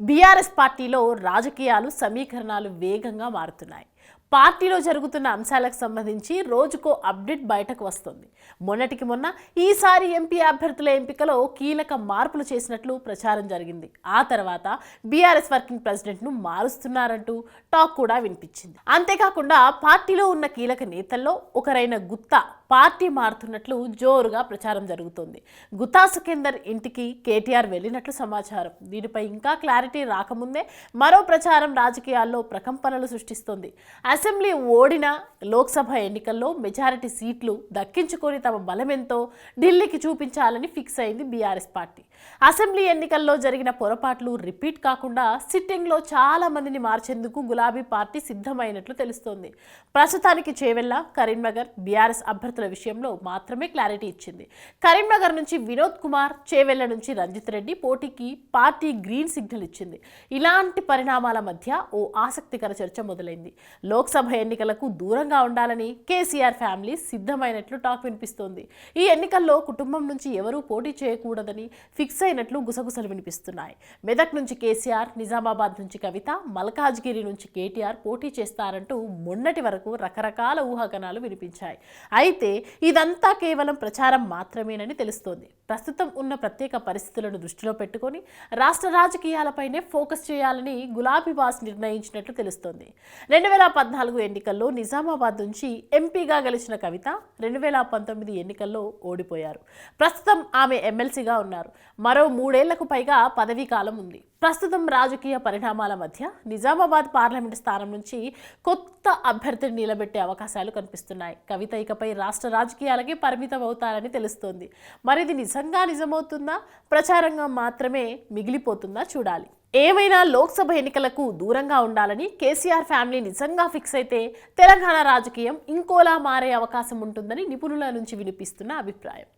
BRS పార్టీలో రాజకీయాలు సమీకరణాలు వేగంగా మారుతున్నాయి. పార్టీలో జరుగుతున్న అంశాలకు సంబంధించి రోజుకో అప్డేట్ బయటకు వస్తుంది. మొన్నటికి మొన్న ఈసారి ఎంపీ అభ్యర్థుల ఎంపికలో కీలక మార్పులు చేసినట్లు ప్రచారం జరిగింది. ఆ తర్వాత బీఆర్ఎస్ వర్కింగ్ ప్రెసిడెంట్ను మారుస్తున్నారంటూ టాక్ కూడా వినిపించింది. అంతేకాకుండా పార్టీలో ఉన్న కీలక నేతల్లో ఒకరైన గుత్తా పార్టీ మారుతున్నట్లు జోరుగా ప్రచారం జరుగుతోంది. గుత్తా సుఖేందర్ ఇంటికి కేటీఆర్ వెళ్ళినట్లు సమాచారం. దీనిపై ఇంకా క్లారిటీ రాకముందే మరో ప్రచారం రాజకీయాల్లో ప్రకంపనలు సృష్టిస్తోంది. అసెంబ్లీ ఓడిన లోక్సభ ఎన్నికల్లో మెజారిటీ సీట్లు దక్కించుకొని తమ బలమెంతో ఢిల్లీకి చూపించాలని ఫిక్స్ అయింది బీఆర్ఎస్ పార్టీ. అసెంబ్లీ ఎన్నికల్లో జరిగిన పొరపాట్లు రిపీట్ కాకుండా సిట్టింగ్లో చాలా మందిని మార్చేందుకు గులాబీ పార్టీ సిద్ధమైనట్లు తెలుస్తోంది. ప్రస్తుతానికి చేవెళ్ల, కరీంనగర్ బీఆర్ఎస్ అభ్యర్థుల విషయంలో మాత్రమే క్లారిటీ ఇచ్చింది. కరీంనగర్ నుంచి వినోద్ కుమార్, చేవెళ్ల నుంచి రంజిత్ రెడ్డి పోటీకి పార్టీ గ్రీన్ సిగ్నల్ ఇచ్చింది. ఇలాంటి పరిణామాల మధ్య ఓ ఆసక్తికర చర్చ మొదలైంది. లోక్సభ ఎన్నికలకు దూరంగా ఉండాలని కేసీఆర్ ఫ్యామిలీ సిద్ధమైనట్లు టాక్ వినిపిస్తోంది. ఈ ఎన్నికల్లో కుటుంబం నుంచి ఎవరూ పోటీ చేయకూడదని ఫిక్స్ అయినట్లు గుసగుసలు వినిపిస్తున్నాయి. మెదక్ నుంచి కేసీఆర్, నిజామాబాద్ నుంచి కవిత, మల్కాజ్గిరి నుంచి కేటీఆర్ పోటీ చేస్తారంటూ మొన్నటి వరకు రకరకాల ఊహాగానాలు వినిపించాయి. అయితే ఇదంతా కేవలం ప్రచారం మాత్రమేనని తెలుస్తోంది. ప్రస్తుతం ఉన్న ప్రత్యేక పరిస్థితులను దృష్టిలో పెట్టుకొని రాష్ట్ర రాజకీయాలపైనే ఫోకస్ చేయాలని గులాబీ బాస్ నిర్ణయించినట్లు తెలుస్తోంది. 2014 ఎన్నికల్లో నిజామాబాద్ నుంచి ఎంపీగా గెలిచిన కవిత 2019 ఎన్నికల్లో ఓడిపోయారు. ప్రస్తుతం ఆమె ఎమ్మెల్సీగా ఉన్నారు. మరో 3 ఏళ్లకు పైగా పదవీ కాలం ఉంది. ప్రస్తుతం రాజకీయ పరిణామాల మధ్య నిజామాబాద్ పార్లమెంటు స్థానం నుంచి కొత్త అభ్యర్థిని నిలబెట్టే అవకాశాలు కనిపిస్తున్నాయి. కవిత ఇకపై రాష్ట్ర రాజకీయాలకే పరిమితం అవుతారని తెలుస్తోంది. మరి ఇది నిజమవుతుందా, ప్రచారంగా మాత్రమే మిగిలిపోతుందా చూడాలి. ఏమైనా లోక్సభ ఎన్నికలకు దూరంగా ఉండాలని కేసీఆర్ ఫ్యామిలీ నిజంగా ఫిక్స్ అయితే తెలంగాణ రాజకీయం ఇంకోలా మారే అవకాశం ఉంటుందని నిపుణుల నుంచి వినిపిస్తున్న అభిప్రాయం.